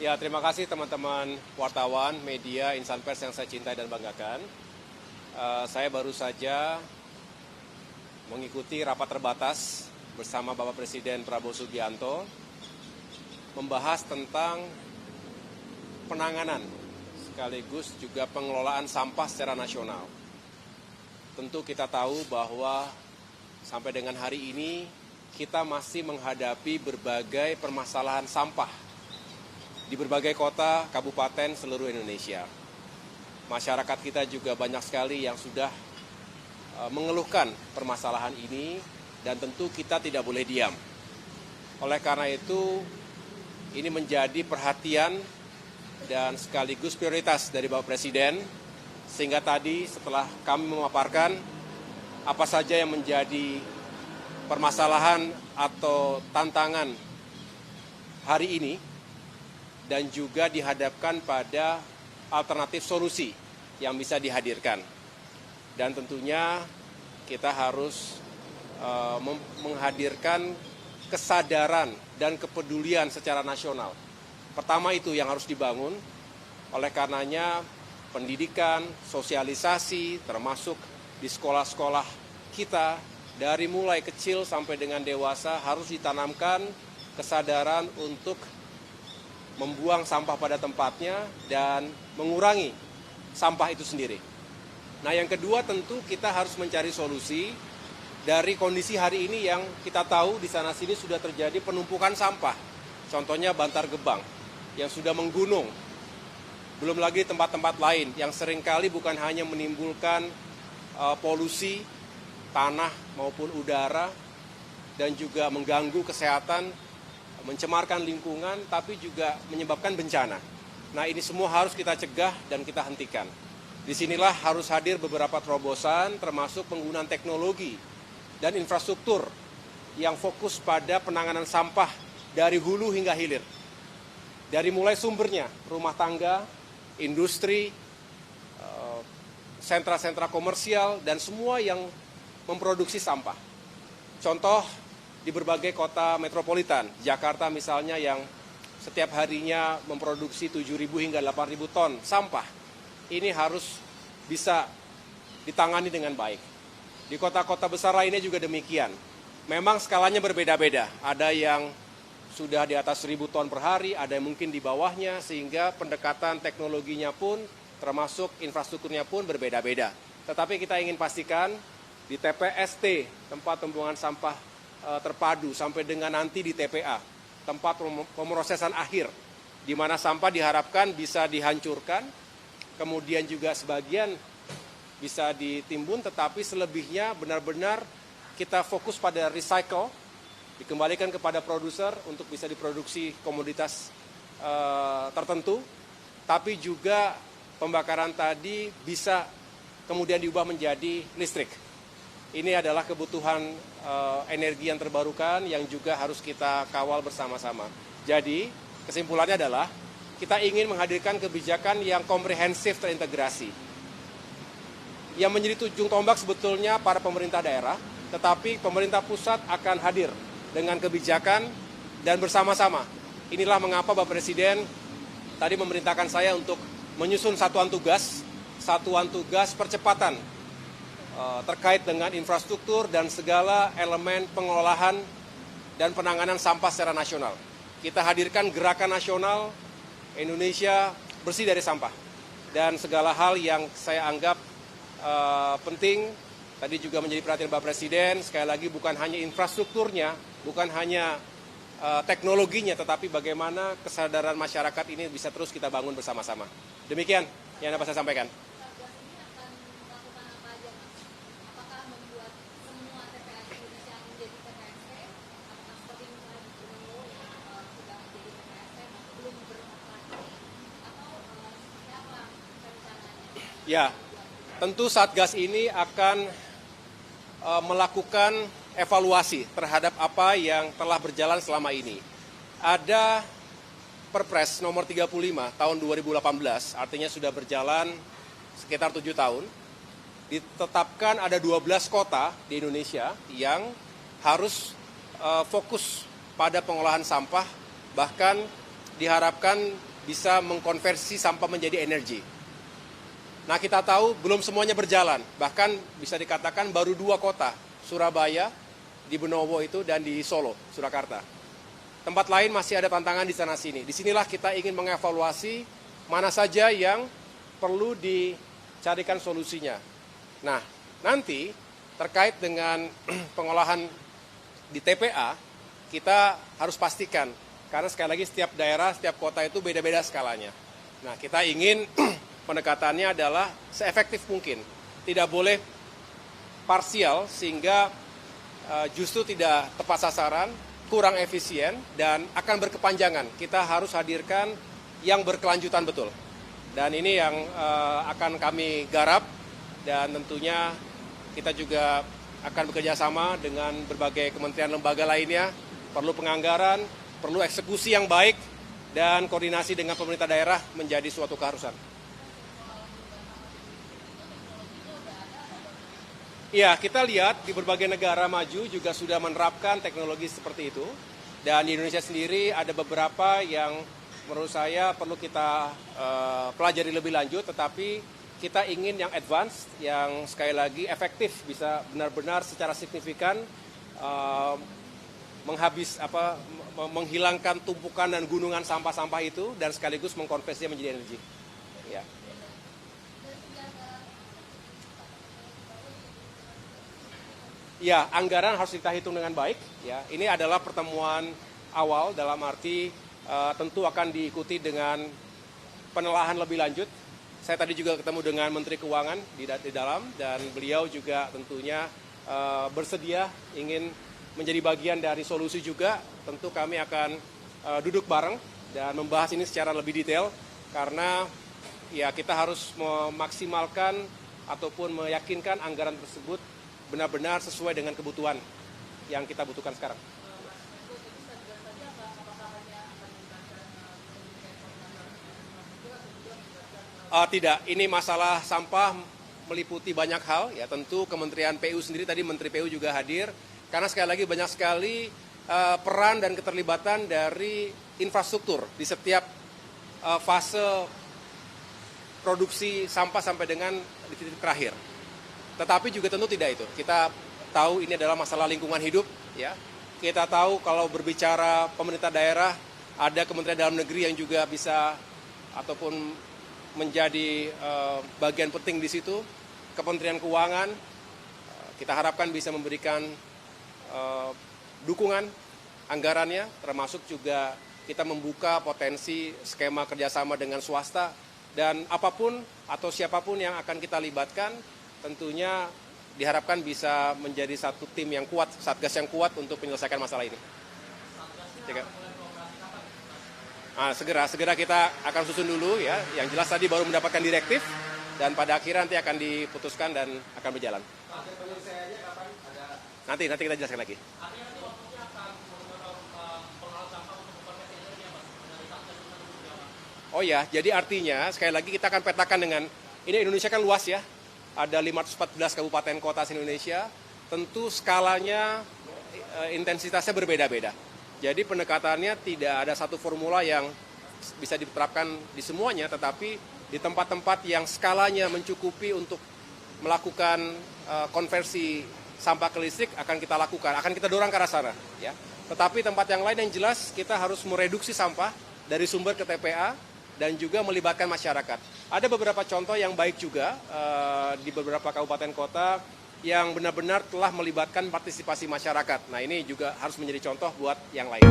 Ya, terima kasih teman-teman wartawan, media, insan pers yang saya cintai dan banggakan. Saya baru saja mengikuti rapat terbatas bersama Bapak Presiden Prabowo Subianto membahas tentang penanganan sekaligus juga pengelolaan sampah secara nasional. Tentu kita tahu bahwa sampai dengan hari ini kita masih menghadapi berbagai permasalahan sampah di berbagai kota, kabupaten, seluruh Indonesia. Masyarakat kita juga banyak sekali yang sudah mengeluhkan permasalahan ini dan tentu kita tidak boleh diam. Oleh karena itu, ini menjadi perhatian dan sekaligus prioritas dari Bapak Presiden, sehingga tadi setelah kami memaparkan apa saja yang menjadi permasalahan atau tantangan hari ini, dan juga dihadapkan pada alternatif solusi yang bisa dihadirkan. Dan tentunya kita harus menghadirkan kesadaran dan kepedulian secara nasional. Pertama itu yang harus dibangun, oleh karenanya pendidikan, sosialisasi, termasuk di sekolah-sekolah kita, dari mulai kecil sampai dengan dewasa harus ditanamkan kesadaran untuk membuang sampah pada tempatnya dan mengurangi sampah itu sendiri. Nah, yang kedua tentu kita harus mencari solusi dari kondisi hari ini yang kita tahu di sana-sini sudah terjadi penumpukan sampah. Contohnya Bantar Gebang yang sudah menggunung. Belum lagi tempat-tempat lain yang seringkali bukan hanya menimbulkan polusi tanah maupun udara dan juga mengganggu kesehatan, mencemarkan lingkungan, tapi juga menyebabkan bencana. Nah, ini semua harus kita cegah dan kita hentikan. Disinilah harus hadir beberapa terobosan, termasuk penggunaan teknologi dan infrastruktur yang fokus pada penanganan sampah dari hulu hingga hilir. Dari mulai sumbernya, rumah tangga, industri, sentra-sentra komersial, dan semua yang memproduksi sampah. Contoh di berbagai kota metropolitan, Jakarta misalnya yang setiap harinya memproduksi 7.000 hingga 8.000 ton sampah. Ini harus bisa ditangani dengan baik. Di kota-kota besar lainnya juga demikian. Memang skalanya berbeda-beda. Ada yang sudah di atas 1.000 ton per hari, ada yang mungkin di bawahnya, sehingga pendekatan teknologinya pun, termasuk infrastrukturnya pun berbeda-beda. Tetapi kita ingin pastikan di TPST, tempat pembuangan sampah terpadu, sampai dengan nanti di TPA, tempat pemrosesan akhir, di mana sampah diharapkan bisa dihancurkan, kemudian juga sebagian bisa ditimbun, tetapi selebihnya benar-benar kita fokus pada recycle, dikembalikan kepada produser untuk bisa diproduksi komoditas tertentu, tapi juga pembakaran tadi bisa kemudian diubah menjadi listrik. Ini adalah kebutuhan energi yang terbarukan yang juga harus kita kawal bersama-sama. Jadi, kesimpulannya adalah kita ingin menghadirkan kebijakan yang komprehensif terintegrasi. Yang menjadi ujung tombak sebetulnya para pemerintah daerah, tetapi pemerintah pusat akan hadir dengan kebijakan dan bersama-sama. Inilah mengapa Bapak Presiden tadi memerintahkan saya untuk menyusun satuan tugas percepatan terkait dengan infrastruktur dan segala elemen pengelolaan dan penanganan sampah secara nasional. Kita hadirkan gerakan nasional Indonesia bersih dari sampah. Dan segala hal yang saya anggap penting, tadi juga menjadi perhatian Bapak Presiden, sekali lagi bukan hanya infrastrukturnya, bukan hanya teknologinya, tetapi bagaimana kesadaran masyarakat ini bisa terus kita bangun bersama-sama. Demikian yang dapat saya sampaikan. Ya, tentu Satgas ini akan melakukan evaluasi terhadap apa yang telah berjalan selama ini. Ada Perpres nomor 35 tahun 2018, artinya sudah berjalan sekitar 7 tahun. Ditetapkan ada 12 kota di Indonesia yang harus fokus pada pengolahan sampah, bahkan diharapkan bisa mengkonversi sampah menjadi energi. Nah, kita tahu belum semuanya berjalan, bahkan bisa dikatakan baru 2 kota, Surabaya, di Benowo itu, dan di Solo, Surakarta. Tempat lain masih ada tantangan di sana-sini. Disinilah kita ingin mengevaluasi mana saja yang perlu dicarikan solusinya. Nah, nanti terkait dengan pengolahan di TPA, kita harus pastikan, karena sekali lagi setiap daerah, setiap kota itu beda-beda skalanya. Nah, kita ingin pendekatannya adalah seefektif mungkin. Tidak boleh parsial sehingga justru tidak tepat sasaran, kurang efisien, dan akan berkepanjangan. Kita harus hadirkan yang berkelanjutan betul. Dan ini yang akan kami garap, dan tentunya kita juga akan bekerja sama dengan berbagai kementerian lembaga lainnya. Perlu penganggaran, perlu eksekusi yang baik, dan koordinasi dengan pemerintah daerah menjadi suatu keharusan. Ya, kita lihat di berbagai negara maju juga sudah menerapkan teknologi seperti itu. Dan di Indonesia sendiri ada beberapa yang menurut saya perlu kita pelajari lebih lanjut, tetapi kita ingin yang advance, yang sekali lagi efektif, bisa benar-benar secara signifikan menghilangkan tumpukan dan gunungan sampah-sampah itu, dan sekaligus mengkonversinya menjadi energi. Ya. Ya, anggaran harus kita hitung dengan baik. Ya, ini adalah pertemuan awal, dalam arti tentu akan diikuti dengan penelaahan lebih lanjut. Saya tadi juga ketemu dengan Menteri Keuangan di dalam, dan beliau juga tentunya bersedia ingin menjadi bagian dari solusi juga. Tentu kami akan duduk bareng dan membahas ini secara lebih detail, karena ya kita harus memaksimalkan ataupun meyakinkan anggaran tersebut benar-benar sesuai dengan kebutuhan yang kita butuhkan sekarang. Tidak, ini masalah sampah meliputi banyak hal, ya tentu Kementerian PU sendiri, tadi Menteri PU juga hadir, karena sekali lagi banyak sekali peran dan keterlibatan dari infrastruktur di setiap fase produksi sampah sampai dengan di titik terakhir. Tetapi juga tentu tidak itu. Kita tahu ini adalah masalah lingkungan hidup, ya. Kita tahu kalau berbicara pemerintah daerah, ada Kementerian Dalam Negeri yang juga bisa ataupun menjadi bagian penting di situ. Kementerian Keuangan, kita harapkan bisa memberikan dukungan anggarannya, termasuk juga kita membuka potensi skema kerjasama dengan swasta, dan apapun atau siapapun yang akan kita libatkan, tentunya diharapkan bisa menjadi satu tim yang kuat, satgas yang kuat untuk menyelesaikan masalah ini. Nah, segera kita akan susun dulu, ya. Yang jelas tadi baru mendapatkan direktif, dan pada akhirnya nanti akan diputuskan dan akan berjalan. Nanti kita jelaskan lagi. Oh ya, jadi artinya sekali lagi kita akan petakan dengan, ini Indonesia kan luas ya, ada 514 kabupaten kota di Indonesia, tentu skalanya, intensitasnya berbeda-beda. Jadi pendekatannya tidak ada satu formula yang bisa diterapkan di semuanya, tetapi di tempat-tempat yang skalanya mencukupi untuk melakukan konversi sampah ke listrik akan kita lakukan, akan kita dorong ke arah sana. Ya. Tetapi tempat yang lain yang jelas kita harus mereduksi sampah dari sumber ke TPA, dan juga melibatkan masyarakat. Ada beberapa contoh yang baik juga di beberapa kabupaten kota yang benar-benar telah melibatkan partisipasi masyarakat. Nah, ini juga harus menjadi contoh buat yang lain.